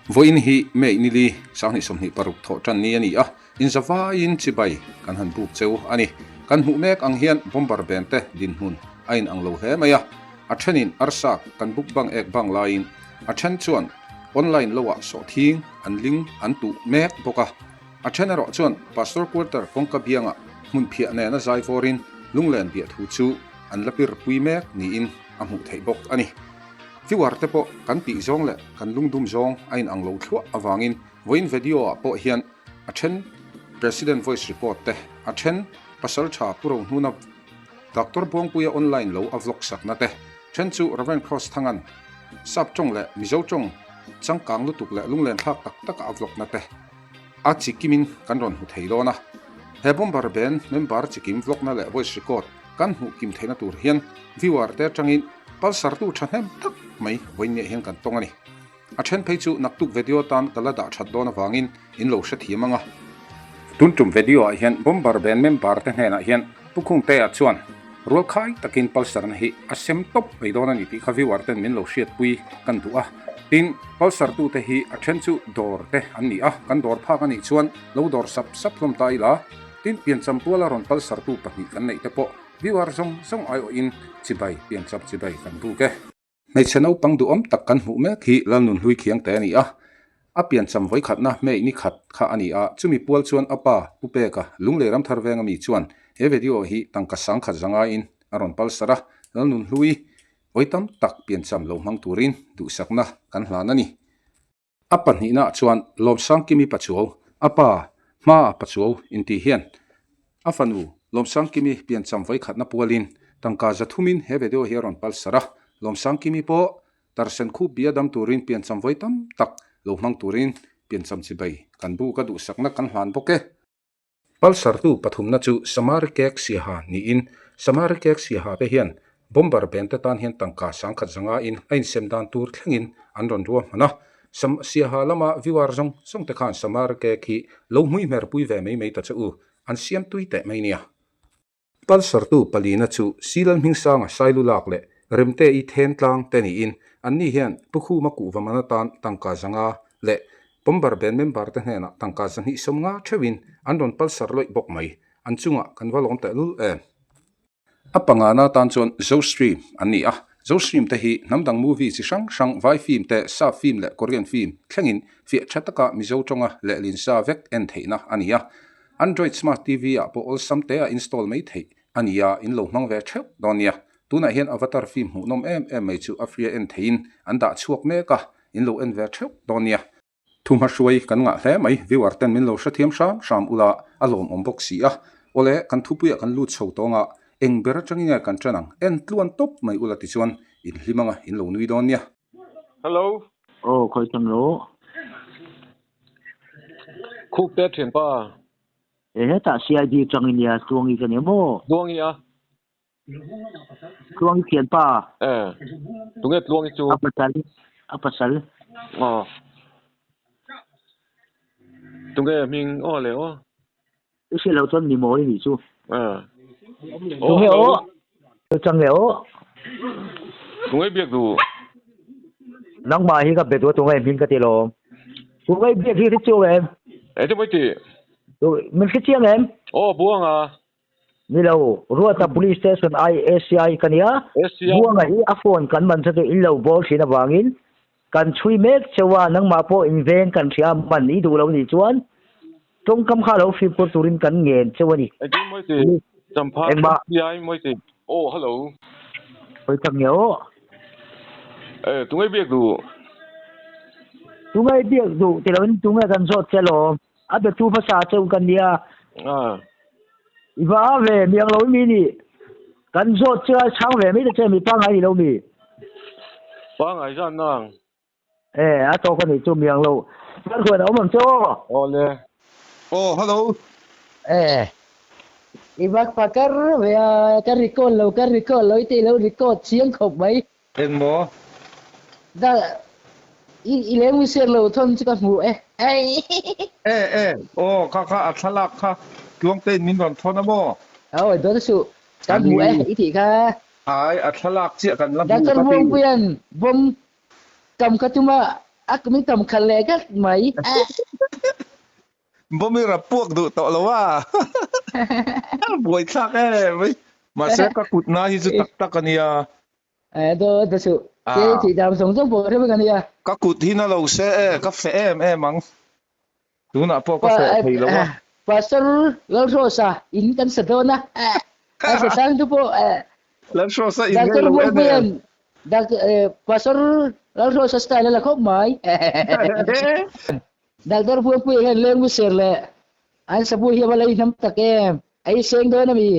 voin hi me ni li sang ni som ni paruk tho tan ni ani a in zawa in chibai kan han buk cheu ani kan hu mek ang hian bombar ben te din hun ain ang lo he maya a thenin arsak kan buk bang ek bang lain a then chuan online lowa so thing an ling an tu mek boka a thenero chuan pastor quarter kongka bianga mun phia ne na zai forin lunglen bia thu chu an lapir pui mek ni in a mu thei bok ani fiwar te po kan pi zong le kan lungdum zong ain ang lo thua awangin voin video a po hian a then president voice report te a then pasal tha puro huna doctor bongpuya online lo avlog sakna te then chu Reverend Cross thangan sap chong le mizo chong changkang lutuk le lunglen thak tak tak avlog na te a chikimin kan ron hu theilona hebom barben member chikim vlog na le voice record kan hu kim theina tur hian viewer te changin palsar tu thanem tak mai voine hian kan tongani a then phei chu naktuk video tan kalada that dona wangin in lo sha thiamanga tuntum video a hian bombar ben member te hena hian pukhung te a chuan rol khai takin palsar na hi asem top veidona ni ti khavi warten min lo shiat pui kan tu a tin palsar tu te hi a then chu dor te an ni a kan dor phak ani chuan lo dor sap sap lom tai la tin pian champuala ron palsar tu pahni kan nei te po viwar song ai in chibai pian chap chibai kan bu ke mai chano pang du om tak kan hu me khi lalnun hlui khiang te ni a pian cham voi khatna me ni khat kha ani a chumi pual chuan apa pupe ka lungle ram thar venga mi chuan he video hi tangka sang kha zanga in aron palsara lalnun hlui oitam tak pian cham lo mang turin du sakna kan hlana ni apan hi na chuan lom sang kimi pachuo apa ma pachuo inti hian afanu lom sang kimi pian cham voi khatna pualin tangka zathumin he video hi aron palsara lom sang kimi po tarsen khu biadam turin pian cham voi tam tak lo mang turin pian cham chibai kan bu ka du sakna kan hlan boke palsar tu pathum na chu samarikek siha ni in samarikek siha te hian bombar ben te tan hian tangka sangkhat zanga in ain semdan tur thlengin an ron ro mana sam siha lama viwar song te khan samarikek hi lo hui mer pui ve mei ta chu an siam tui te mai nia palsar tu palina chu silal hingsanga sailu lak le remte i then tlang te ni in an ni hian pukhu maku wamana tan tangka zanga le bombar ben member te hena tangka zanhi somnga thewin an ron palsar loi bok mai an chunga kan walon te lul apanga na tan chon zo stream ani zo stream te hi namdang movie chi sang vai film te sa film le korean film thlengin fi thataka mizo tonga le lin sa vek en theina ania android smart tv a po all samte a install mai thei ania in lo mang ve theu donia tuna hian avatar film hu nom mai chu afria en thein anda chuak me ka in lo en ve theu donia thuma shuai kan nga hle mai viewer ten min lo shathiam sham ula alom ombok si ole kan thupuya kan lut chho tonga engber changinga kan chanang en tluan top mai ula ti chuan in hlimanga in lo nui donia hello khoi chang lo khu te thian pa ta CID changinia tuangi kan mo luangi a tuangi thian pa tunge luangi chu apasal tunge ming le isi lo ton ni mo ni chu tunge chang le tunge biak du nang ma hi ka be tu tunge min ka ti lo tunge biak hi chu em te mai ti min ki chiang em buanga ni lo ruata police station ISCI kania buanga hi a phone kan man sa in lo bol sina wangin kan chui mek chewa nang ma po inven kan thia man ni du lo ni chuan tong kam kha lo fi por turin kan ngen chewani moi ti champha CI moi ti hello oi chang yo tungai biak du ti lo tungai kan zot chelo abe tu phasa cheu kan nia iwa ve miang lo mi ni kan zot cha chang ve mi te mi pang ai lo mi pang ai san nang a to kan ni chu miang lo kan ko na om cho le hello ibak pakar ya karikol lo iti lo record siang khop mai en mo da ile mi ser lo thon chika mu kha athalak kha tuang te min ron thona mo do su kan mu iti ka ai athalak chi kan lam da kan bom puyan bom kam ka tuma Aku minta mengkalekat mai. บ่มีรับพวกดุต่อแล้วว่าบ่อยคักเว้ยมาเสกกุดนาฮิซุตักกันเนี่ย Do su. Ke ti dam song song bo re kan ya. ก็กุดที่น่ะเราเสกาแฟมังดูน่ะพวกกาแฟไทยแล้วว่า Pastor Lau Rosa in kan sedona. Asa sang tu po แล้วโซซะอีก Doctor แล้ว mo po yan. Pastor Lau Rosa style la ko mai. Doctor po yan leng mo sir le. An sa po hiya balay nam takem. Ay seng do na mi.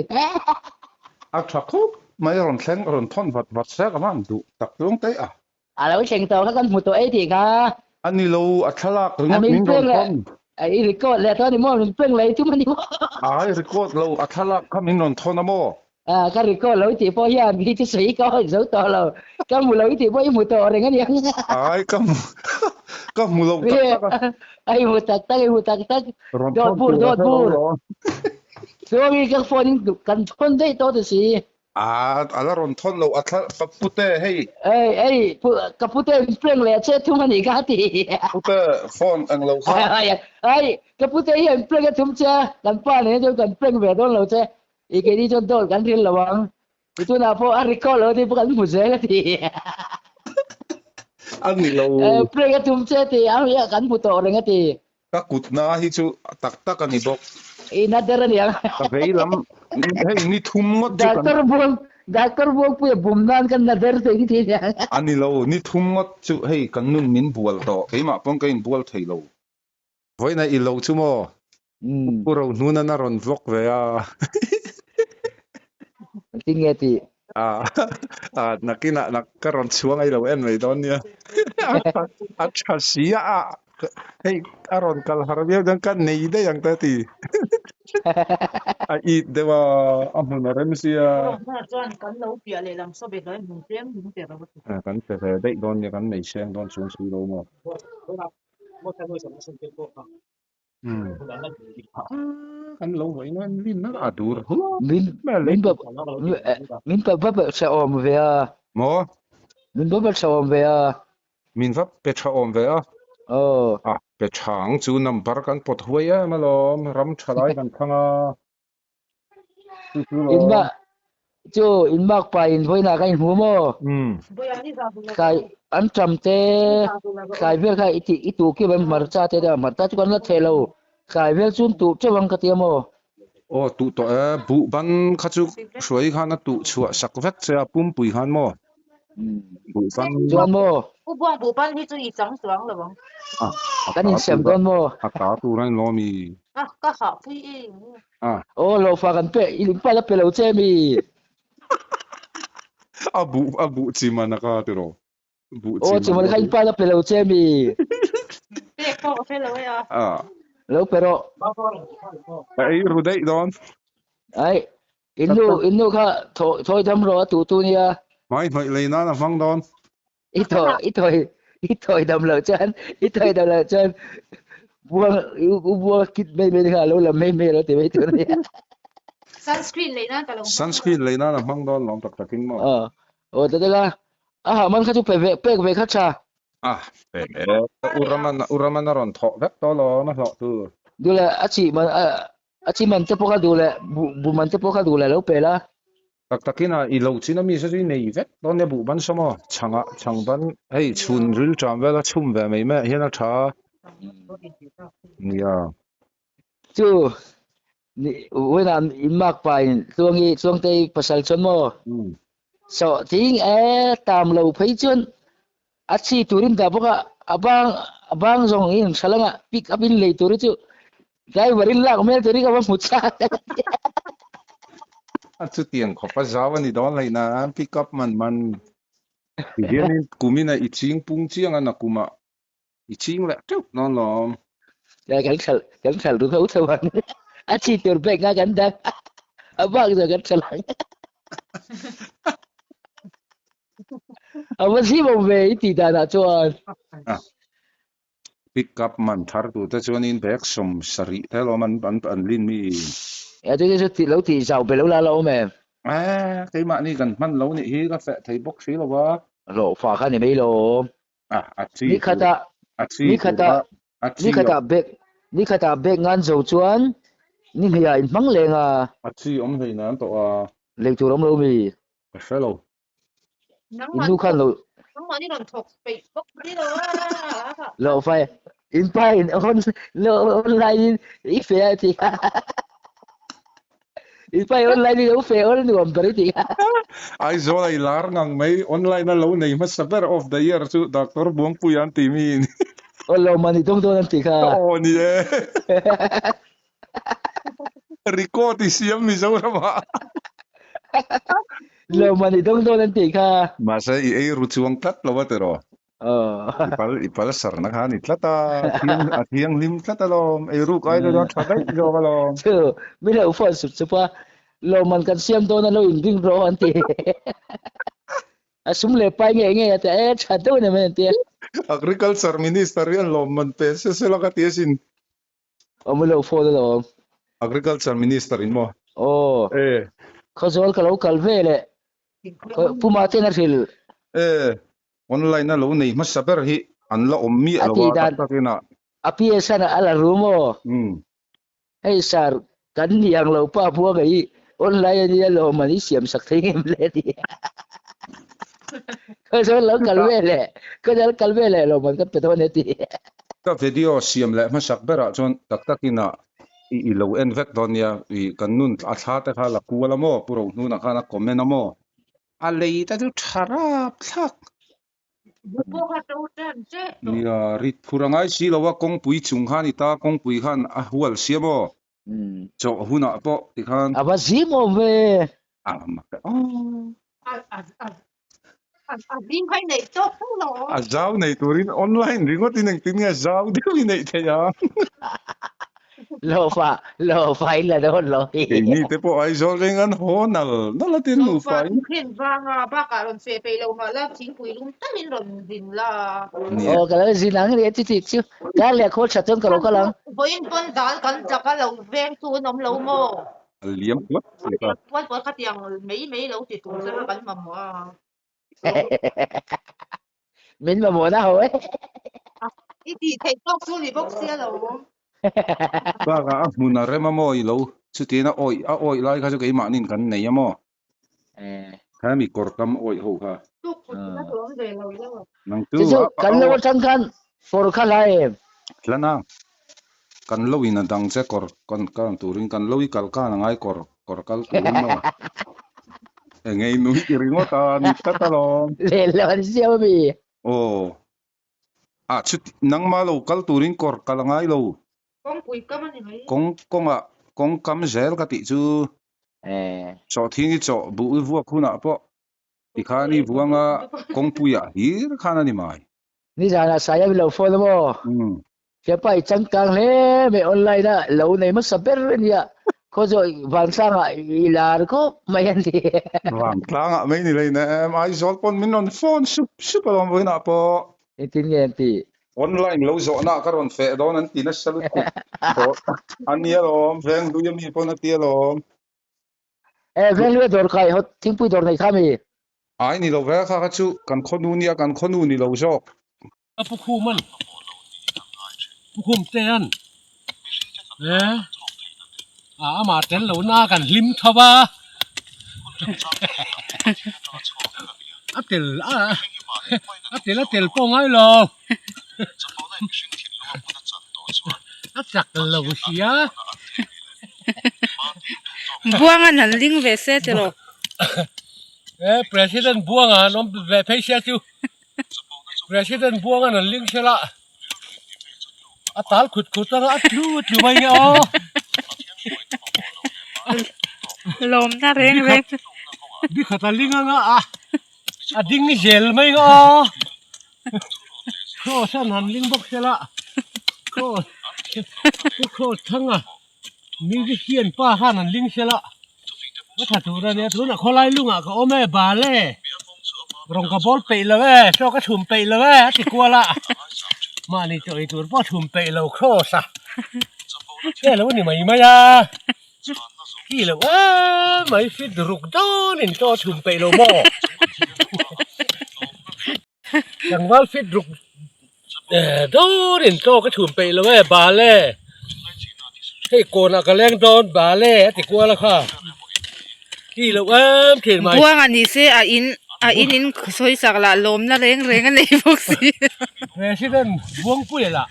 อักทักไม่รอนแสงรอนท่อนวัดแสกมันดุตักตรงเตะ Ala ko seng to ka kan mo to ay ti ka. อันนี้เราอัทลักงดมินรอนท่อน Ay record le to ni mo peng lai tu man ni mo. รีคอร์ดเราอัทลักคมินรอนท่อนนะโม Ka record lo ti po yan mi ti sei ko zo to lo. Ka mo lo ti po mo to re ngan yang. ก็มูเราตัก Ay mo tak Dot pur. So mi ka phone kan phone dai to de si. อะไรรอนท่อนเราอัทลักปุเต้ให้ Ay ka pute pleng le che tu man ni ka ti. ปุเต้ฟอนอังเราค่ะ Ay ka pute yan pleng ka tum cha kan pa ne jo kan pleng ve don lo che. Ike ni jon dol kan rin lawang. Itu na po a recall lo ti kan mu je ka ti. อันนี้เรา Pleng ka tum che ti ang ya kan pu to re nga ti. ก็กุดนาฮิจูตักกันนี่บอก Inadaran yang. กาแฟลำให้นี่ทุ่มหมดจุกัน Doctor buang punya bumdan kan nadar tu gitu ya. อันนี้เรานี่ทุ่มหมดจุให้กันนุ่นมินบัวต่อไอ้มาป้องกันบัวไทยเราไว้ในอีเราจุโมพวกเรานู่นน่ะรอนวอกเวีย Tinggal ti. นักนักก็รอนช่วงไอ้เราเอ็นไว้ตอนเนี้ยอัจฉริยะเฮ้ยอารอนกัลฮาร์เบียดังกันในได้ยังแต่ตีอีเดว่าอัมนาเรมเซียกันเสได้โดนกันในเชียงโดนสูงสุดเราหมดกันเราไว้นั่นลิ้นนักอาดูร์ Min bab sa om vea. หมอ Min bab sa om vea. มินฟับเปชอมเวีย Oh. เปชางจูนำบาร์กันปดหัวยมาลอมรำชะลายกันทั้งIn ba in bak pa in voi na kain humo. Kai an chamte kai vel kai itu ki ban marcha te da marta chu kan la thelo. Kai vel chun tu chawang ka tiamo. โอ้ตุตัวบุบันขจุสวยขนาดตุชัวสักเวกเสียปุ่มปุยหันโมบุบัน Chuan mo. 不帮你注意长爽了吧？ Kan in sem don mo. อากาศตุรันโลมี 刚好不应。Oh lo fa kan pe iling pa la pe lo che mi. บุจิมันนะก็ตุโรบุจิ Oh chuman kain pa la pe lo che mi. 别过飞了呀！ Lo pero ไอ้รูได้ดอน ai inu ka thoi tham ro tu nia. ไม่เลยนะฟังดอน Itoy dam lo chan. Buang kit me ka lo la me lo ti me tu ni. Sunscreen เลยนะแต่ลง sunscreen เลยนะฟังดอนลองตักกินมั้ง Oh te la. Man ka tu pe ka cha. อุรามันรอนทอเวกตอลอนะหลอกตัว Du la achi man te po ka du la bu man te po ka du la lo pe la. ตักกินอีโลจินามีซะด้วยในเวกตอนนี้บุบันสมอช่างบันเฮ้ยชุนริลจามเวลาชุ่มเวไม่แม่เห็นนะช้าเนี่ย Chu ni wena in mak pa in suang te pasal chon mo. So ting tam lo phei chun achi turin da boka abang zong in salanga pick up in le turu chu. Dai warin lak mel turi ka ba mutsa. จุดเตียงขอพระเจ้าวันนี้ดอนเลยนะพิกับมันเดี๋ยวนี้กูมีนะอีชิงปุ้งเจียงอันนะกูมาอีชิงแหละจุ๊บนอนหลอม Ya kan sal ru thau thau. Achi tur bek nga kan da. Abang zo kan salang. Awan si mo ve ti da na chuan. พิกับมันทาร์ตูแต่ชวนินแบกสมสริแต่เรามันลิ้นมี Ya tu ti lo ti sau pe lo la lo me. ไอ้มานี่กันมันเรานี่ฮีกาแฟไทยบ็อกซี่หรอวะ Lo fa kha ni me lo. อาชี Ni khata นี่คาตานี่คาตาเบกงานโจจวนนี่เฮียอินมังเลงอ่ะ achi om heina to a เลงตูรมโลมี fellow นัง อิน มัน ดูคันโล นังมันนี่โดนถกไปบกนี่เลยค่ะ โลไฟอินไปอินออนโลออนไลน์อีเฟียติอินไปออนไลน์นี่เฟียออนนี่ผมบริติ ai zo ai lar ngang mai online na lo nei mas saber of the year su Dr. Buang Puyan timin โอโลมันนี่ต้องโดนติค่ะ oh ni Rico ti siam mi zo ma โลมันนี่ต้องโดนติค่ะ masa ai ruchuang tat lo wa tero ipal sar na khan itlata thiang lim tlata lo ai ru kai lo thadai jo ga lo ชื่อไม่ได้อุปสุดสุภาโลมันกันเสียมโดนโลอินวิ่งร้อนติอาสมเลไปเงี้ยแต่ชัดตัวเนี่ยมันติ agriculture minister yan lo man pese sila ka tiesin โอ้ไม่รู้โฟล์โล agriculture minister in mo โอ้ eh เขาจะว่าเขาคัลเวลผู้มาเทนฟิล online na lo nei mas saber hi an la ommi lo wa ta kina อภิเษกอะไรรู้มั้ยให้สารกันอย่างเราป้าพวกไอ้ออนไลน์นี่เรามันนี่เสียมสักทีเลยดิก็จะเราคัลเวลก็จะคัลเวลเรามันก็เป็นตัวนี้ดิ ka video siam le mas sakbera chon tak takina i lo en vek donia i kanun a tha ta khala kuala mo puro nu na khana comment mo a lei ta du tharap thak บุกเข้าตู้เต้นเจ๊ ya rit phurangai si lo wa kong pui chung khan ita kong pui khan a hual siamo cho huna po ti khan aba zimo ve ama Din khai nei to phung lo a zau nei turin online ringot tin tin nga zau de nei the ya lo fa la do lo ni te po ai zo rengan honal nala tin nu fa เห็นว่าบ้าการเฟไปเรามาแล้วทิ้งปุ๋ยลุงตั้งหินหล่นดินละ โอ้ก็แล้วสินังเรียติชิวกาเลยโคชัดจนก็เราก็ลัง บอินปนดานกันจักเราแวงตัวนมเราโม liam what วันปนขัดยังไม่เราติดตัวซะกันมาหมอ มินมาหมดนะเฮ้ย อีตีเทต้องสู้หรือบกเสียเรา ba ga huna rema mo i lo chutina oi lai kha jo ke ma nin kan nei mo kha mi kortam oi ho kha ทุกคนน่าจะร้องเร็วแล้ว nang tu จู่กันเราจังกันฟอร์คาไล tlana kan lo in dang che kor kan turin kan lo i kal ka na ngai kor kal turin mo ngei nu ki ringota ni tatalo เลลอนเซียวมี oh chut nang ma lo kal turin kor kal ngai lo กองปุ๋ยก็มันยังไง kong kam zel ka ti chu cho thingi cho bu vu khuna po ti khani buanga kong puya hir khana ni mai นี่จานะสายเราฟอลโล่จะไปจังกังเลยไม่ออนไลน์นะเราในมัสเปอร์เนี่ยเขาจะวันสร้างอีลาร์ก็ไม่ยันดี ram tlang mai ni le na ai zol pon min on phone super on boina po อีตินเงินตี online lo zo na karon fe don an tinas salut ko ania lo veng du yami pon atia lo เอ้เรื่องเรื่องดอร์ใครเขาทิ้งปุยดอร์ในข้ามี ai ni lo ve kha ka chu kan khonu nia kan khonu ni lo zo ผู้คุมมันผู้คุมเต้นมาเต้นเหล่าหน้ากันลิมทว่าเตลป้องไอ้หรอจักเหล่าเสีย buangan haling vese telo president buangan nom ve phasia chu president buangan haling sela atal khut ta atlu mai o lom ta reng ve bi khataling nga ading ni gel mai o kho san haling bok sela kho thanga mi ji hian pa han haling selaว่าถ้าถูกเนี่ยถูกน่ะเขาไล่ลุงอ่ะเขาแม่บาเล่รองกระบอลไปเลยเว้ยโชก็ถุ่มไปเลยเว้ยติกลัวละมานี่จ่อยตัวป้อถุ่มไปแล้วโคซะเอ้แล้วนี่ไม่ยากี่แล้วไม่ฟิตรุกดอนนี่จ่อถุ่มไปแล้วบ่จังว่าฟิตรุก โดนโตก็ถุมไปแล้วบาเล่ให้โกนก็แรงโดนบาเล่ติกลัวแล้วค่ะที่แล้วเขียนมา buang ani se a in soi sak la lom na reng an nei bok si President buông quỷ là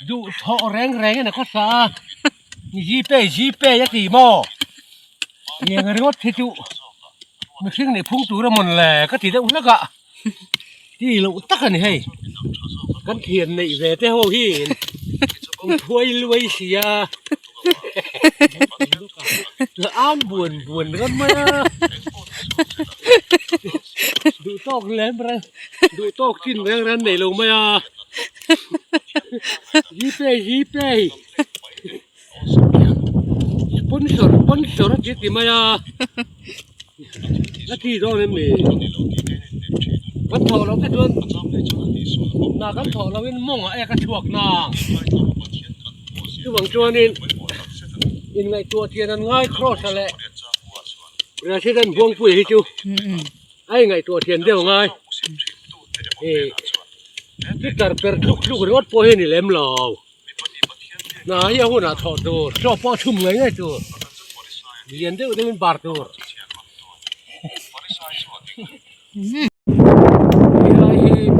dụ thọ reng này có sao GP nhất thì mò nghe người gót thì tụ mình xin này phung tú ra một lẻ có thì đâu nó gạ thì lụ tắc này hay con thiền này về thế hồ hi ông thui lui xìa là am buồn con mơ đủ tóc lên ra đủ tóc chín ra này luôn mày à GP sponsor chết thì mày à thì đó nên mày con thỏ nó cái luôn na con thỏ nó bên mông à cái chuột na cái bằng chuột nên in ngày chuột tiền ăn ngay cross lại rồi sẽ đến buông quỷ hết chú ai ngày chuột tiền đều ngay cái tờ per lúc rót po hết này lem lò na ya hona thọ đồ cho po chum ngay chú liền đều bên bar đồ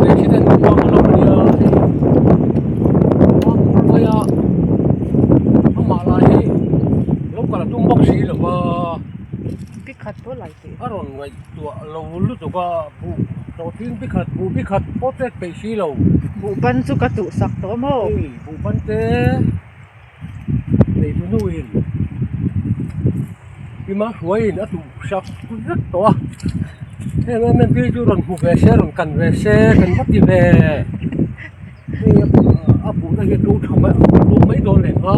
President Bangladesh Mamaya Amalahi lokal tung boxi lo ba pikhat po lai ti aron ngai tua lo lu to ka bu to tin pikhat potet pe si lo bu ban chu ka tu sak to mo bu ban te nei bu nuin bima huain atu sak rất to thế nên cái chú rồng phụ về xe rồng cần về xe cần bắt đi về thì áp dụng cái chú thằng mấy đồn này mà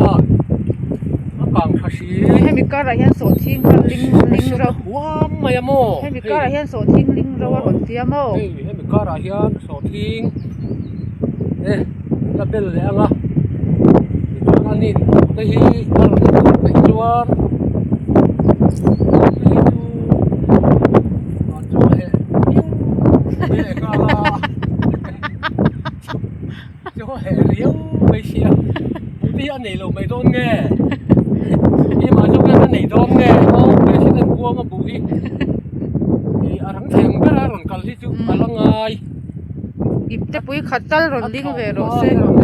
nó càng khá xíให้มีการเรียนสอนทิ้งกันลิงเรา ว้าไม่อะโม่ ให้มีการเรียนสอนทิ้งลิงเราว่าเสียโม ให้มีการเรียนสอนทิ้งแล้วเป็นอะไรอ่ะอันนี้แต่ที่เราไปจวนanh này lù mày đôn nghe nhưng mà trong cái này đôn nghe không để xin anh cua mà bụi thì à thằng thèm cái ra rồi cần đi chú à lo ngay ip te pui khatal ron ding ve ro se rồi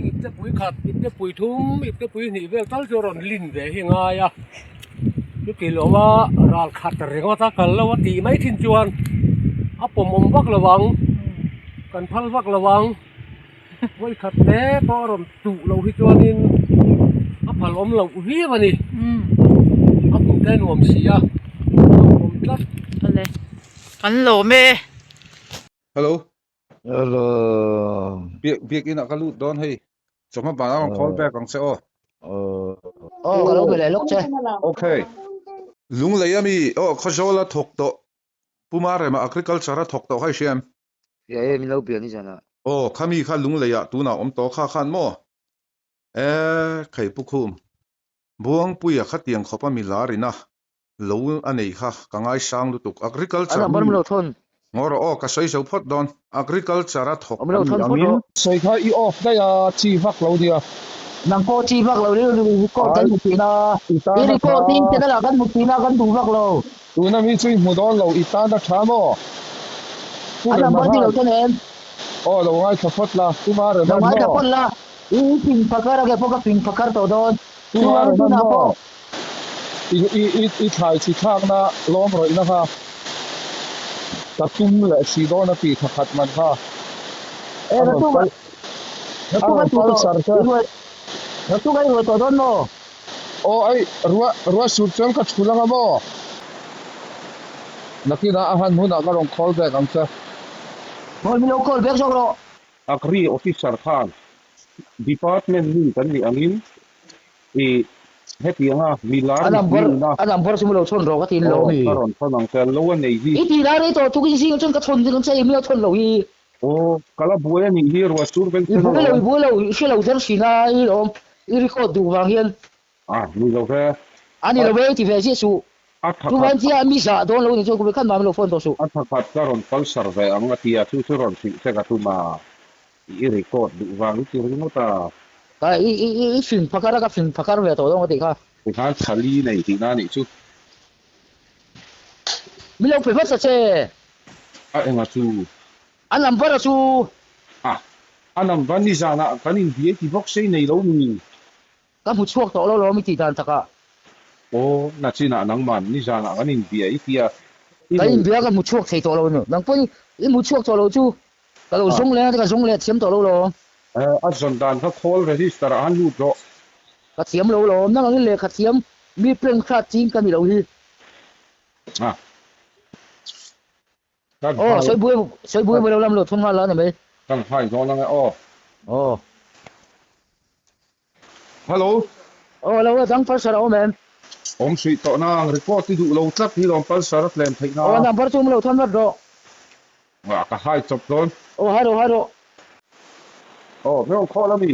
ip te pui khat ip te pui thum ip te pui ni ve tal cho ron lin ve hi ngay à chú kỳ lo wa ral khat ringo ta kal lo ti mai thin chuan a pom vak lawang kan phal vak lawang với khát té to rồi tụ lâu khi cho nên áp phải ôm lâu vía mà nè áp cũng tên ôm xì à ôm lát ale kan lo me hello Việc ina ka lut don hei choma ba ang call back ang se o ka lo be le lok che okay lung leiami khojola thok to pumare ma agriculture thok to hai siam ye mi lo be ni jana khami kha lung leya tuna om to kha khan mo khai pukhum buang puya khatiang khopa milarina lo anei kha kangai sang lutuk agriculture ana bar lo thon ngoro ka soi so phot don agriculture thok lo thon amin soi kha I off da ya chi vak lo dia nang ko chi vak lo ni ko kan mutina iri ko tin te la kan mutina kan du vak lo tuna mi chui mudon lo itan da thamo ana bar di lo thon en lo ngai thapot la tumare lo ngai thapot la I ping pakar ge poka ping pakar to don tumare na po I thai chi thak na lom roi na kha takum la si do na pi thakhat man kha na tu sar sa na tu ga ro to don no ai ruwa sur chang ka chulanga mo nakina ahan huna ka rong call back ang cha Hol mi lo call back sogro Agri officer khan department ni kan ni angin heti nga milar adam bor simulo chon ro ka tin lo mi karon phang sel lo nei hi I ti la re to tu ki sing chon ka chon din sai mi lo chon lo hi kala buaya ni hi ro sur ben bu lo shi lo zer sina I lo I ri ko du wang hian ni lo fe ani lo ve ti ve ji su At tu ban tia mi sa don lo ni chu ku kan ma lo phone to su at pat karon pulsar ve ang atia chu ron si se ka tuma I record du wang ti ri mo ta ka i fin phakara ka fin phakar ve to dong ti ka ti han khali nei ti na ni chu mi lo pe fa sa che a enga chu an lam para chu anam van ni zana kanin bi ti box sei nei lo ni ka mu chuak to lo mi ti dan ta ka o na china nang man ni zana kanin bi ai tia ka in bia ka mu chuak thei to lo no nang pon I mu chuak to lo chu ka lo zong le ka zong le thiam to lo a zon dan ka call register an lu do ka thiam lo nang ang le ka thiam mi pleng khat jing ka ni lo hi soi bui mo lo lam lo thung la na me kan hai do na oh hello lo dang par sa o men om sui to na report ti du lo tlap hi lom pal sarat lem thai na na par chu mo lo thon do wa ka hai chop don haro me on call mi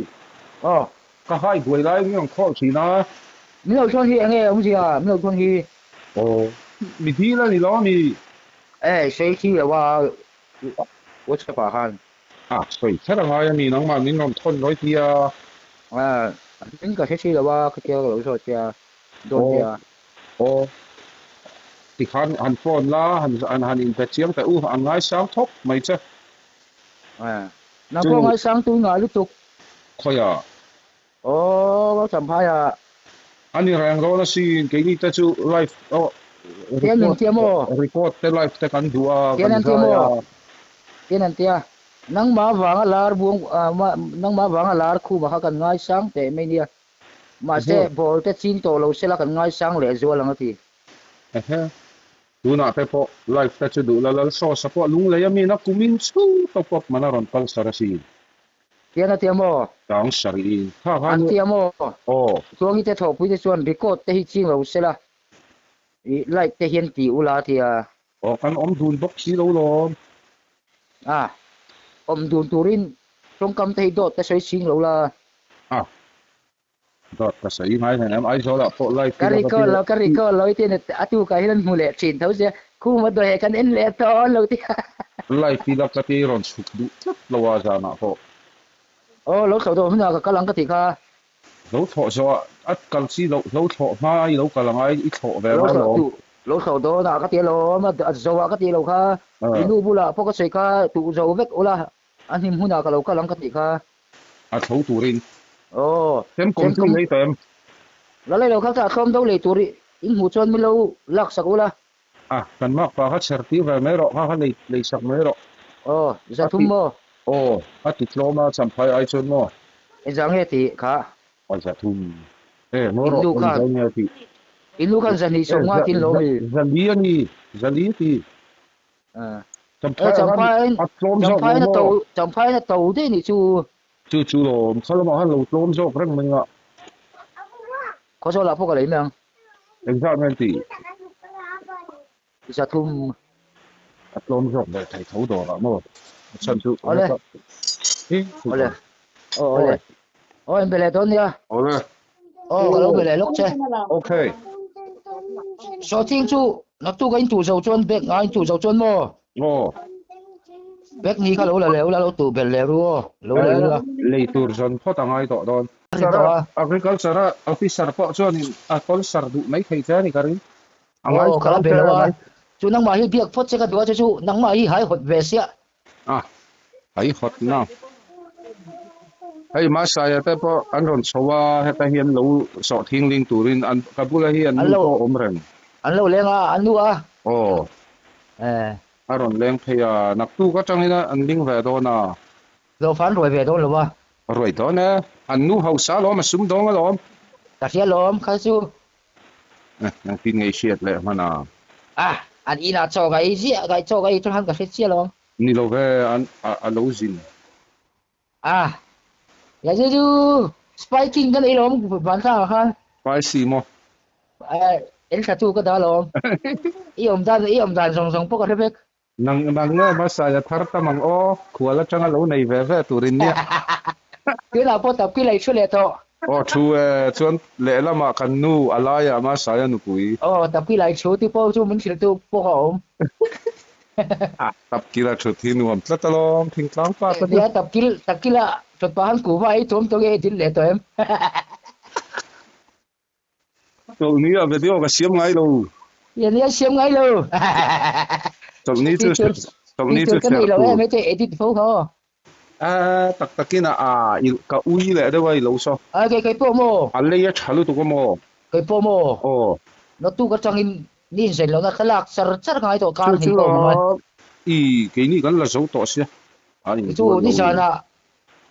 ka hai goi lai me on call chi na mi lo chon hi ange om sia mi lo chon hi mi thi la ni lo mi sei chi wa wo cha pa han soi cha ra ya mi nang ma min nom thon loi tia in ka sei chi wa ka tia lo so tia do tia ti khan an phone la han in pe chiang ta an ngai sang thop mai cha na ko ngai sang tu nga lu tuk khoya wa cham pha ya ani rang ro na si ke ni ta chu live tiam mo report te live te kan dua tian tia nang ma wang lar buang nang ma wang lar khu ma kan ngai sang te me nia ma se bol te chin to lo se la kan ngai sang le zo lang ti du na te po live te chu du la so sa po lung le mi na kumin chu to pop manaron pal sarasi tiam mo tang sari an tiam mo so ngi te tho pui te chuan record te hi ching lo se la I like te hian ti ula thia kan om dun box hi lo lo om dun turin trong kam te dot te soi sing lo la dot ka sai mai em ai zo la po live ka recall lo te ne atu ka hian mu le chin thau se khu ma do he kan en le to lo ti live pi la ka ti ron su du lo wa za na po lo khau do hna ka lang ka ti kha lo tho zo at kal si lo tho mai lo ka lang ai I tho ve lo khau do na ka ti lo ma zo wa ka ti lo kha nu bu la po ka sei kha tu zo vek ola an him huna ka lo ka lang ka ti kha tho turin tem kom tu nei tem la le lo kha ta khom do le turi in hu chon mi lo lak sak ola kan mak pa kha serti ve me ro kha le sak me ro za thum mo ati tloma champai ai chon mo jang he ti kha za thum mo ro kan ne ti inu kan zani so nga tin lo mi zali ti champai na to de ni chu lo khalo ma han lo tlom zo rang me nga ko so la po ka le nang exactly za thum tlom zo de thai thau do la mo chan chu ole en bele don ya ole ka lo bele lok che okay so ting chu nak tu gain tu zo chon bek ngai tu zo chon mo bek ni ka lo la lo tu bel le ru lo la le tur zon pho ta ngai to don agriculture officer po chon a kol sar du mai thai cha ni karin angai ka bel wa chu nang ma hi biak phot che ka do chu nang ma hi hai hot ve sia hai hot na ai ma sa ya te po an ron chowa he ta hian lo so thing ling turin an kabula hi an lo om ren an lo lenga an lu aron leng phaya nak tu ka changina an ling ve do na lo fan roi ve do lo wa roi do na an nu hausa lo ma sum dong lo ta sia lom kha chu nang tin ngai siat le mana an ina cho ga I sia ga cho ga I than ka sia lo ni lo ve an a lo zin ya ju spiking kan I lom ban sa khan pai si mo en sa tu ka da lom I om dan song po ka rebek nang na ma sa ya thar ta mang khwala changa lo nei ve ve turin nia ki la po tap ki lai chu le to Oh, tu chuan le lama kan nu alaya ma saya nu pui. Oh, tapi lai chu ti po chu mun sil tu po om. Tap kila chu thi nuam tlatalom thing tlang pa ta Dia tak kila chot pahan ku vai tom to ge tin le to em. to ni a video ka siam ngai lo. Ya ni siam ngai lo. To ni chu cái này là mấy cái edit phố ho. Takina ka ui le da wai lo so. Cái po mo. Alle ya chalu tu ko mo. Cái po mo. Oh. Nó tu ka changin nin sen lo na khalak sar ngai to kan hin po mo. Ke ni kan la so to sia. Chu ni sana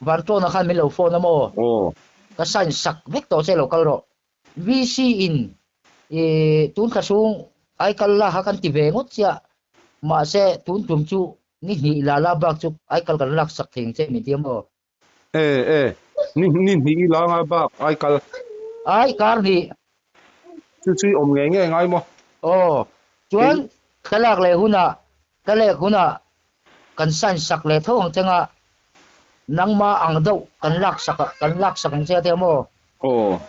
van to na khan me lo phone na mo. Oh. Ka san sak vek to se lo kal ro. VC in tun ka sung ai kal la ha kan ti ve ngot sia. Ma se tun tum chu ni la la bak chu ai kal kan lak sak thing che mi tiam mo. Ni la nga ba ai kal. Ai kar ni. Chu om nge ngai mo. Oh, chuan khalak le huna kan san sak le thong chenga nangma ang do kan lak sak che te mo. Oh.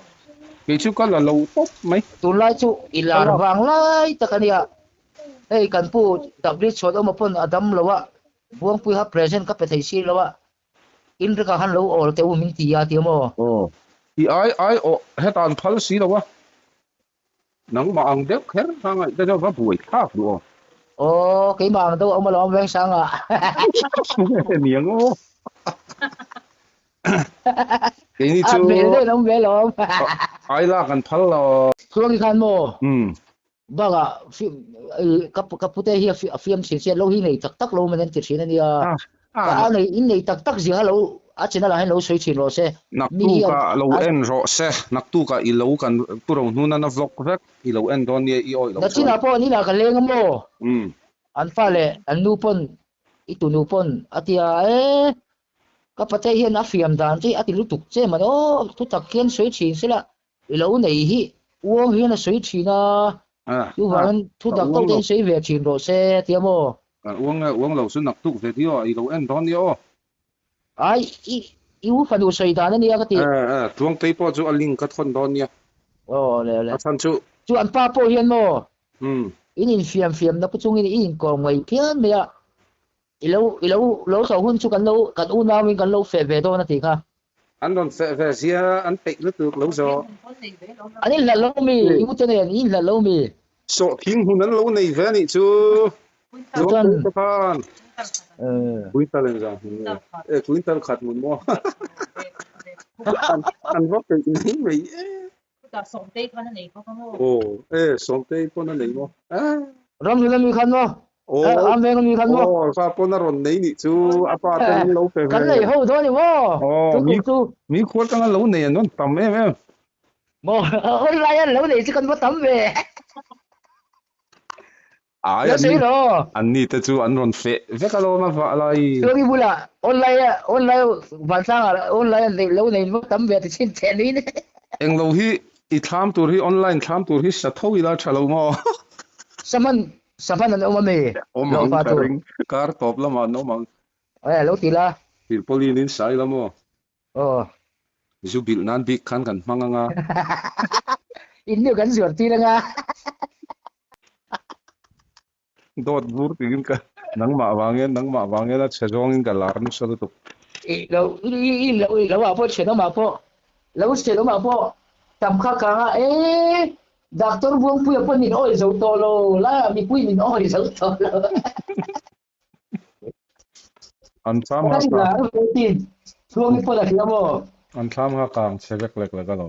Ke chu kan la lo pop mai. Tu lai chu ilar wang lai takania. Ei kan pu tablet chot om pon adam lawa. Buang pu ha present ka pe thai si lawa. In ra ka han lo ol te u min ti ya ti mo. Oh. Ai hetan phal si lawa. Nang ma ang dek kher nga da ba buai thak lo. Oh, cái màng đâu ông mà lo ven sang à. Miếng ô. Cái ni chu. Về đây ông về lo. Ai la kan phal lo. Xuống đi khăn mo. Baga cấp pute hi phim xin lâu hi này tắc lâu mà nên chỉ xin này à. Cái này in này tắc gì hello. Chỉ là hello suy xin rồi se. Nak tu ka lo en ro se. Nak tu ka i lo kan purong nu na vlog vek i lo en don ye i oi lo. Na china po ni na ka leng mo. An fa le an nu pon itu nu pon atia kapate hi na fiam dan ti ati lutuk che ma o tu tak ken sui chin sila i lo nei hi uong hi na sui chin na tu van tu dak to den sui ve chin ro se ti mo uong lo su nak tu ve ti o i lo en don ye o ai i u fa du sui dan ni ka ti tuang tei po chu aling ka thon don ya le san chu an pa po hian mo in fiam na puchung in ko ngai phian me ya ilo so hun chu kan u na win kan lo fe ve do na ti kha an don fe sia an pe lu tu lo so ani la lo mi u te ne in la lo mi so thing hun an lo nei ve ni chu Tuan kan kuintal en ja kuintal khat mun mo an ro pe ni mei ta som te kan nei ko mo som te ko na nei mo ram ni mi khan mo am ve mi khan mo fa po na ron nei ni chu apa te lo pe kan nei ho do ni mo mi khol ka lo nei non tam em mo online lo nei chi kan mo tam ve an ni te chu an ron fe ve ka lo ma va lai so mi bula online van sang online nei lo nei mo tam ve ti chin chen ni eng lo hi I tham tur hi online tham tur hi sa tho ila chalo mo saman an umami lo pa tu kar top la ma no mang lo tila bil polin in sai la mo zu bil nan big khan kan manga nga in ni kan zur ti la nga dot bur tigin ka nang ma wangen la chejong in ka lar nu sa tu lo wa po che no ma po tam kha ka doctor buông pui pon ni oi zo to lo la mi pui ni oi zo to lo an tham ha ka tin buông mi po la ki mo an tham ha kang chevek lek la ka lo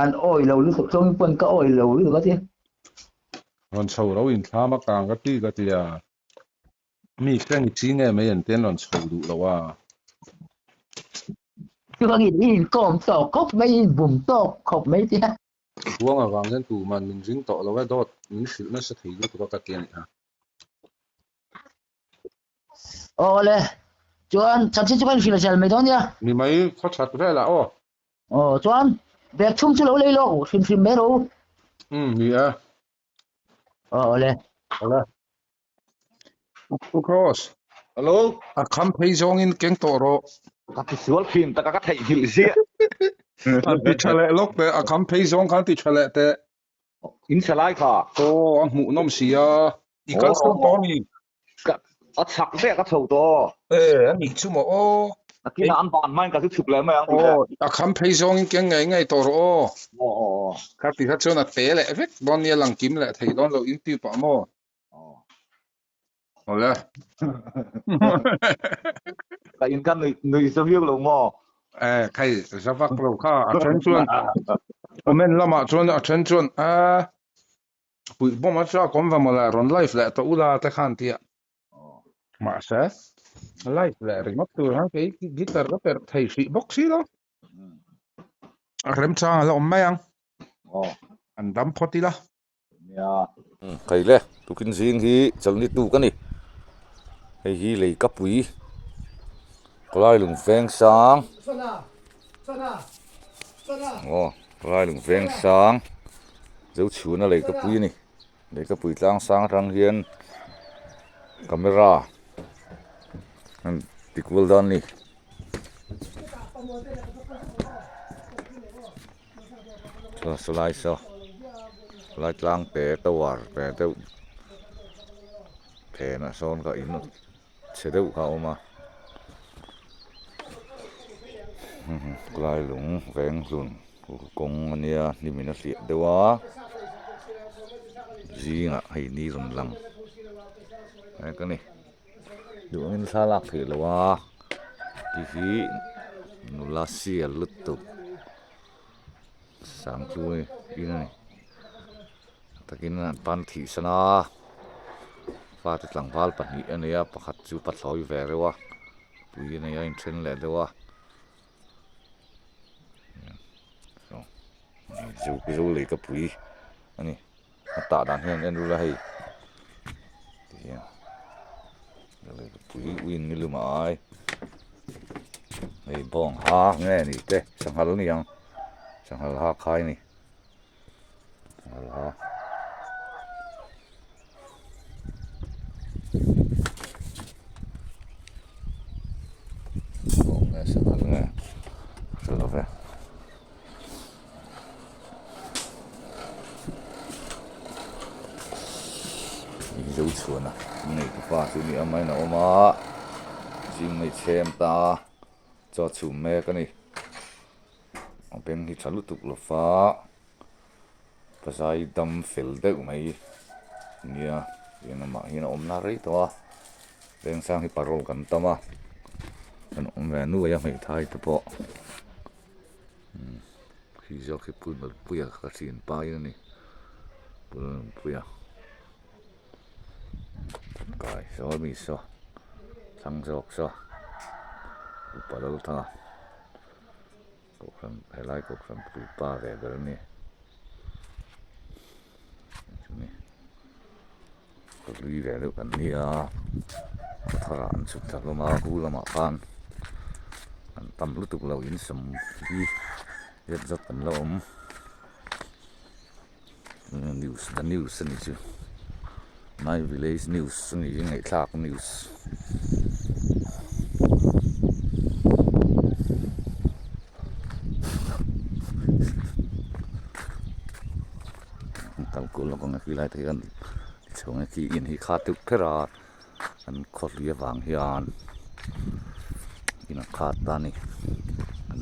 an oi lo lu so mi pon ka oi lo lu ka ti ron chho ro in tham ha kang ka ti ya mi kreng chi nge me en ten ron chho du lo waคือว่าอีนกอมตอกคบไม่บุ่มตอกคบไม่ที่ buông à vàng lên tủ mà mình dính tọ là cái đọt mình xịt nó sẽ thấy được cái tiền này hả le chuan chặt chẽ chuan phi là chel mấy đó nha mình mấy khó chặt về là chuan bẹt chung chứ lâu lấy lo phim mấy đâu mình le of course hello à khám thấy dòng in keng tọ rồi các cái suất phim ta các thầy hiểu gì An ti chale lok te a kam pei zong kan ti chale te in salai kha o an mu nom sia I kal so to ni ka a chak ve ka thau to an ni chu mo o akina an ban man ka thuk le ma ang o a kam pei zong in keng ngai to ro o ka ti ha chona te le vek don ni lang kim le thei don lo in ti pa mo Hola. ka in kan nui so hiu lo mo Kai sa vak lo kha a chen chuan o men lama chuan a chen chuan pui bom a cha kom va mola ron life le to ula te khan tia ma sa life le ri mak tu ha ke guitar ka per thei si box si lo a rem cha lo mayang an dam photi la ya kai le tukin zing hi chalni tu kani hei hi lei ka pui kolai lung feng sang kolai lung feng sang dấu chuna lei ka pui ni lei ka pui tlang sang rang hian camera an tikul dan ni solai so lai tlang te tawar te te na son ka in che deu ka oma lai lung veng lun kong ania ni mina si dewa jinga hei ni ron lang ai ka ni du ngin salak thi lawa ki hi nula sial lutu sang chui in takin pan thi sana fa te tlang pal pani ania pakhat chu pathloi ve rewa pui ania in thren le dewa so zo le ka pui ani ta dan hian en ru la hei tia le ka pui win ni luma ai hei bong ha nge ni te sanghal ni yang sanghal ha khai ni sanghal ha bong nge sanghal nge sanghal ve dấu chuan à này cái pha chú ni amai na oma jing mai chem ta cho chu me ka ni beng hi chalu tuk lo fa pasai dam fel de mai nia ina ma hina omna rei to beng sang hi parol kan tama an om ve nu ya mai thai to po hi jo ki pul mal puya ka sin pa ni puya kai so mi so sang jok so upadal tha ko khan helai ko khan pu pa ve ber ni ko lui ve lu kan ni a thara an chu ta lo ma hu la ma pan an tam lu tu lo in som hi yet zat kan lo news ni chu My Village News ni ngai thak news tal ko lo kong ki lai thian chong ki in hi kha tuk phera an khol lia wang hian in kha ta ni an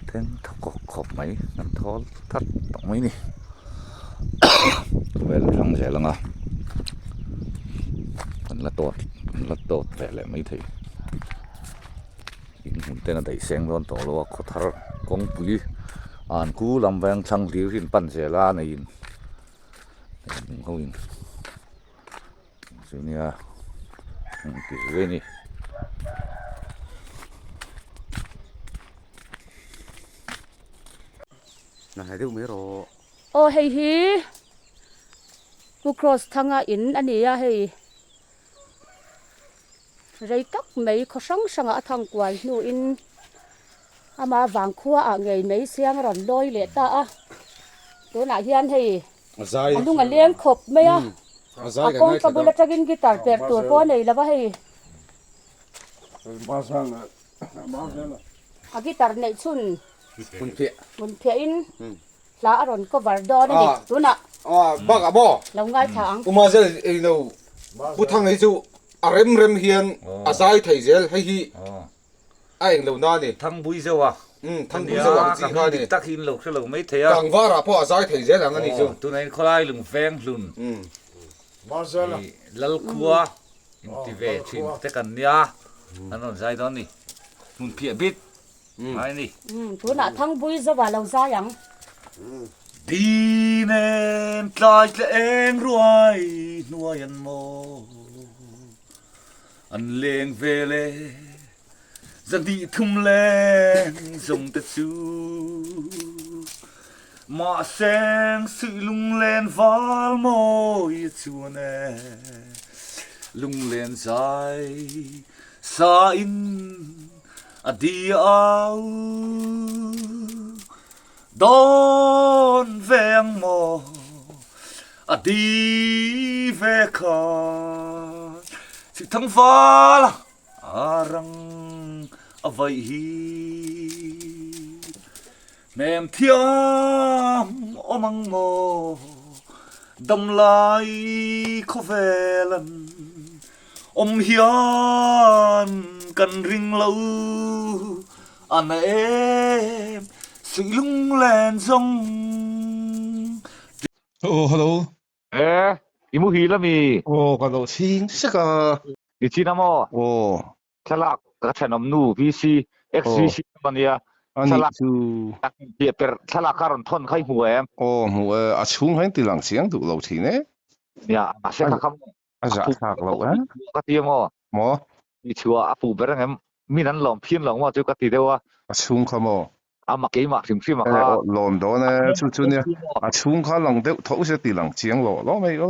theng thok khop mai an thol that tong mai ni về răng rẻ lắm à là tốt vẻ lại mấy thầy tên là đẩy sen luôn tổ lo có thar công pui an cú làm vang thăng liu hin pan rẻ la này không in à cái gì này là hai đứa mấy rồi ô hey hi ku cross thanga in ania hei rei tak mei kho sang sanga thang kwal nu in ama wang khuwa a ngei mei siang ron loi le ta a to na hian hei anung a leng khop me a akong tabula tagin gitar per tur po nei lawa hei a gitar nei chun คุณเพีย mun phia in la aron ko var do na ni tuna baga bo lo ngai thang uma zel no pu thang hi chu arem rem hian azai thai zel hei hi ai lo na ni thang bui zewa thang bui zewa chi kha ni tak hin lo se lo mai thea kang wara po azai thai zel ang ani chu tu nei kholai lung feng hlun marzala lal khuwa ti ve chin te kan nia anon zai don ni mun phia bit ai ni tuna thang bui zo wa lo za yang đi nên trai là em ruồi nuôi anh mô anh lên về lê dân đi thum lên dùng tết chú mà sen sự lung lên val môi chua nè lung lên dài xa in à đi ao đón vẹn mò à đi về con sự thăng phá là à răng à vậy hi mềm thiam ôm măng mò đâm lại khó về lần ôm hiền cần ring lâu anh em sự lung lên rong hello imu hi la mi ka lo sing saka ichi na mo thalak ka thanom nu vc xvc mania ani chu pia per thalak karon thon khai hu em mu a chung hain ti lang chiang du lo thi ne ya a se kham a ja khak lo ka ti mo i chua apu berang em minan lom phian long mo chu ka ti dewa a chung khamo ama ke ma sim sim ka lom do ne chu ne a chung kha lang de tho se ti lang chiang lo mai lo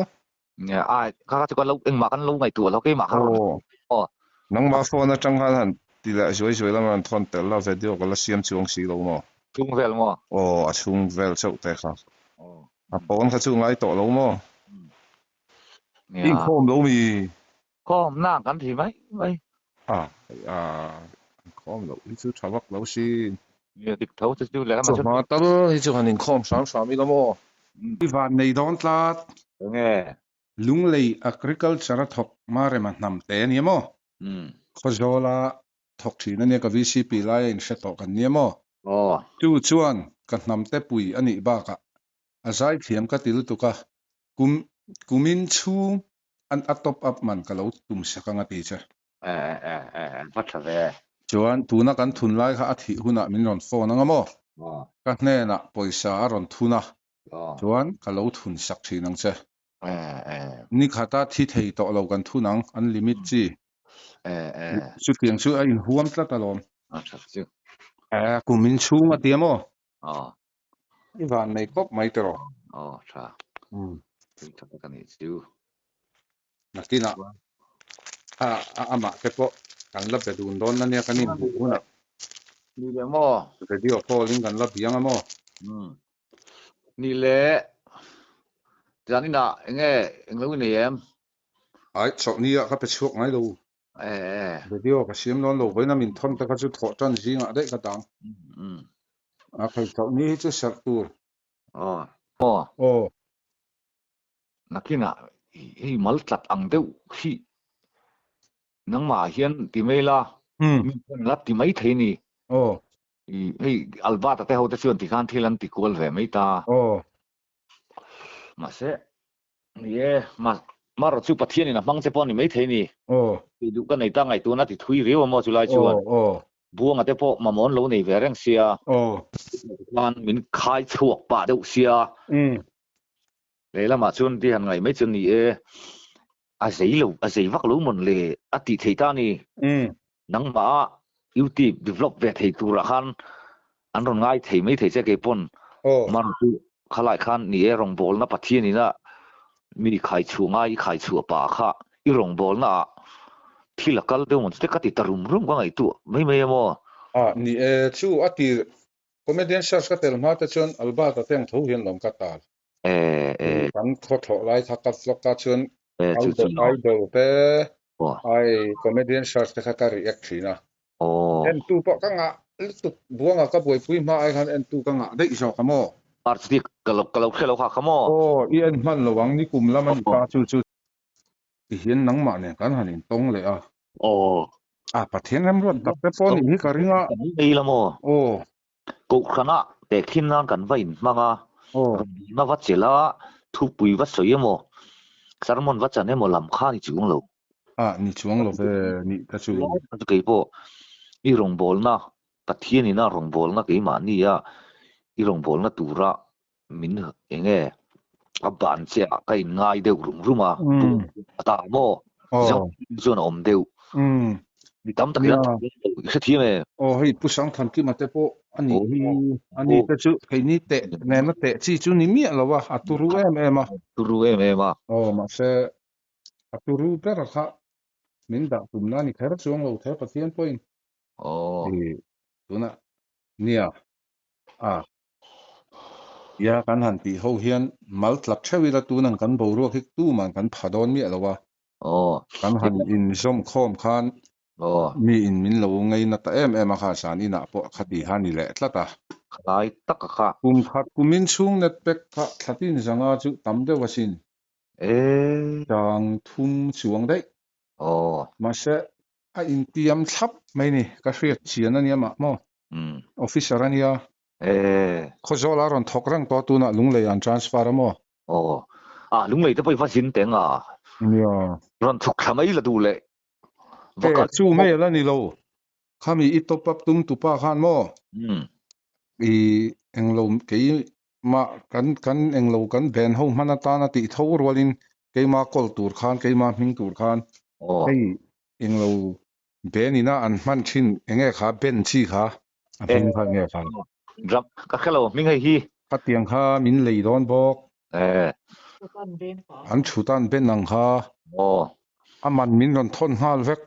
ya ai ka chu ka lo eng ma kan lo ngai tu lo ke ma ka nang ma phone chang han ti la joi la man thon tel la video ko la siam chuang si lo mo chung vel mo a chung vel chau te kha a pon kha chu ngai to lo mo in khom lo mi khom na kan thi mai khom lo i chu thawak lo si ya dik thau chu le ma ma tal hi chu hanin khom sam mi lo mo i van nei don tlat nge lung lei agriculture thok mare man nam te ni mo khozola thok thina ne ka vcp lai in sheto kan ni mo tu chuan kan nam te pui ani ba ka azai thiam ka til tu ka kumin chu an atop up man ka lo tum sakanga ti cha patha ve chuan tuna kan thun lai kha athi huna min ron phone anga mo ka hne na poisa ron thuna chuan ka lo thun sak thinang che ni khata thi thei to lo kan thunang an limit chi chu tiang chu a in huam tla talom chu kumin chu ma tiamo i van nei kop mai tero tha ta kan ni chu nakina ama ke po kan la be dun don na ne kanin bu na ni le mo radio calling kan la biang mo ni le janina nge englo ni em ai chok ni ka pe chok ngai lo radio ka sim non lo boina min thon ta ka chu tho tan jinga de ka tang a khai chok ni chu sak tur nakina hi mal tlat ang deu hi nang ma hian ti mela min lat ti mai theini hi alba ta te ho te chuan ti khan thilan ti kol ve mai ta ma se ye ma ro chu pathian ina mang che pon ni mai theini ti du ka nei ta ngai tu na ti thui riwa mo chu lai chuan buang ate po mamon lo nei ve reng sia man min khai chuak pa deuh sia leila ma chun ti han ngai mai chun ni a zei vak lo mon le ati theita ni nang ma youtube develop ve thei tu ra khan an ron ngai thei mai thei che ke pon man tu khalai khan ni rong bol na pathian ni na mi khai chu ngai khai chu pa kha i rong bol na thilakal de mon te ka ti tarum rum ka ngai tu mai mo ni chu ati comedian shows ka tel ma ta chon alba ta teng tho hian lom ka ta kan tho lai tha ka flok ka chon idol te ai comedian shows te ka react thina en tu po ka nga ตุกบัวงก็ป่วยปุ้ยมาไอ้คันเอ็นตูกังได้อีสอกขโมอาร์ติกกะลกเขลค่ะขโมโอ้อีเอ็นมันระวังนี่กลุ่มแล้วมันปาจู่ๆเห็นหนังมาเนี่ยกันหันตรงเลยอ่ะโอ้ประเทศนั้นรวดตับเปปอนนี่กะริงอ่ะดีละโมโอ้กุขณะแต่ขินนานกันไว้มากอ่ะโอ้มาวัดเจละทุปุยวัดสวยโมสารมนวัดจันเนี่ยโมลำค่านี่จวงโลนี่จวงโลนี่ตะชูตะกี้พออีรงบอลนะประเทศนี่นะรงบอลนะกี่มานี่อ่ะอีรงบอลนะตูระมินเองบานเสียก็ง่ายเดียวรุ่มมาตาโมจนอมเดียวนี่ตั้มตะกี้สักทีไหมโอ้เฮ้ยผู้สังทันที่มาเตปอันนี้ตะชูไอ้นี่เตะแม่มาเตะที่จูนี่มีอะไรวะตูรูมาตูรูมาโอ้มาเสตูรูเปล่าค่ะมินดาตุมนานี่แค่จวงเราแค่ประเทศpointโอ้ตัวน่ะเนี่ยยากันหันตีเขาเฮียนมัลต์ลักเชวิลาตูนังกันบ่รู้คิกตู้มันกันผาดอนมีอะไรวะกันหันอินซอมคอมคันมีอินมินโลไงนะตะมาคาสานี่นะปอคดีหันนี่แหละตะตาคลายตักค่ะกุมินซุงเน็ตเป็กค่ะทัดินจังอาจุตำเดวสินจังทุ่มสวงได้มาเสอินเตียมทับไม่นี่ก็เสียเชียนั่นเนี่ยมาโมอออฟฟิศอะไรเนี่ยเขาจะลารันทอกรังตัวน่ะลุงเลยอันทรานสฟาร์มลุงเลยจะไปฟังสินเต็งเนี่ยรันทอกทำไมล่ะดูเลยจู่ไม่แล้วนี่เราข้ามีอิตบปับตุ้มตุป้าขันโมเอ็งเราเกี่ยมากันเอ็งเรากันแบนห้องมันตานาติท้าวรัวลินเกี่ยมากอลตูร์ขันเกี่ยมามิงตูร์ขันเอ็งเราเบนี่นะอันมันชินเอ็งขาเบนชีขามิงขาเงี้ยขารับก็แค่เรามิงให้ฮีพัดเตียงขามินเลยดอนบอกอันชุดันเบนนังขามันมินรอนทนฮาลเวก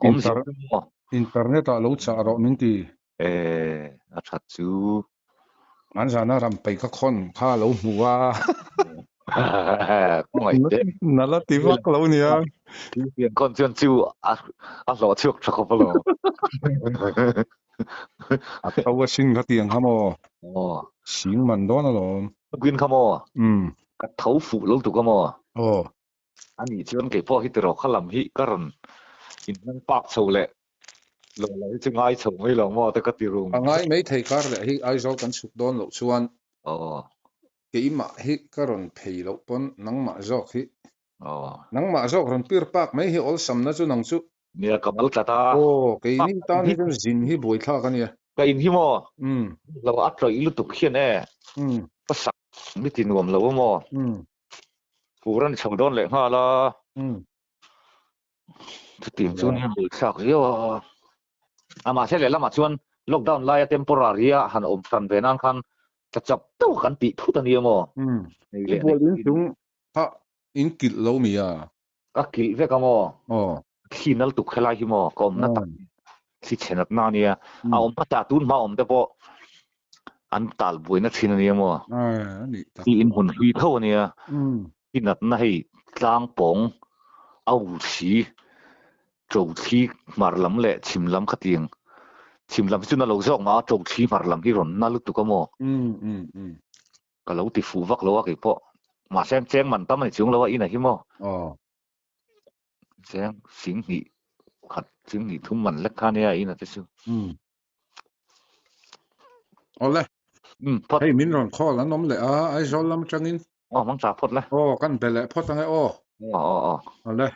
อินเทอร์เน็ตเราจะรอมินตีอาชัดจูอันจะน่ารำไปก็คนข้าเราหัวนั่นละที่ว่าเราเนี่ยคนชวนจูหล่อชุกชักพลังเขาว่าชิงเขาเตียงเขาโมชิงมันโดนอะไรกินเขาโมกับเท้าฝูลูกตุกเขาโมอันนี้ชวนเก็บพ่อฮิตรอขลังฮิกรันอินนั่งปากโชว์เลยลงเลยจะง่ายโชว์ไม่ลงโมแต่ก็ตีรุ่งง่ายไม่เทการเลยฮิไอโซกันสุดโดนหลบชวนกี่มาฮิกรันเพย์หลบปนนังมาจอกฮินังมาจอกรันปีร์ปากไม่ฮิอลซัมนะจุนังจุเนี่ยกับมัลตากี่นี่ตอนนี้เป็นจินฮิบวยท่ากันเนี่ยกี่อินฮิโมเราอัดเราอิลุตุกเขียนเภาษาไม่ตินวมเราโมผู้รันชาวโดนเลยฮะล่ะจะตีมชวนบุกสักเยอะมาเช่นเลยละมาชวนล็อกดาวน์ไล่เทมโพรารีหันอมสันเวนันคันจะจับตู้กันปีทุตันเดียวมั้งนี่พวกนี้จุงพระอินกิลเรามีก็กิลเวกมั้งขี้นั่นตุกขลายหิมก็อมนั่นตัดสิเชนัดนาเนี่ยเอาอมพัดตุนมาอมแต่พออันตัลบุยนัดสินเนี่ยมั้งที่อินหุ่นหุยเท่าเนี่ยที่นัดนั่นให้จางปงเอาสีโจทีมาลำเละชิมลำขัดยังชิมลำจุนนั่นเราจอกมาโจทีมาลำที่ร้อนนั่นลุตุกมั้งก็เราติฟูวักเราว่ากี่พอมาแซงแซงมันตั้มมันชิงเราว่าอินอะไรมั้งแซงสิงหีขัดสิงหีทุ่มมันเล็กข้าเนี่ยอินอะไรที่สุดเอาเลยให้มินรอนข้อแล้วน้องเลยไอ้จอลลำจังอินมังจ่าพดเลยกันไปเลยพดตั้งไงเอาเลย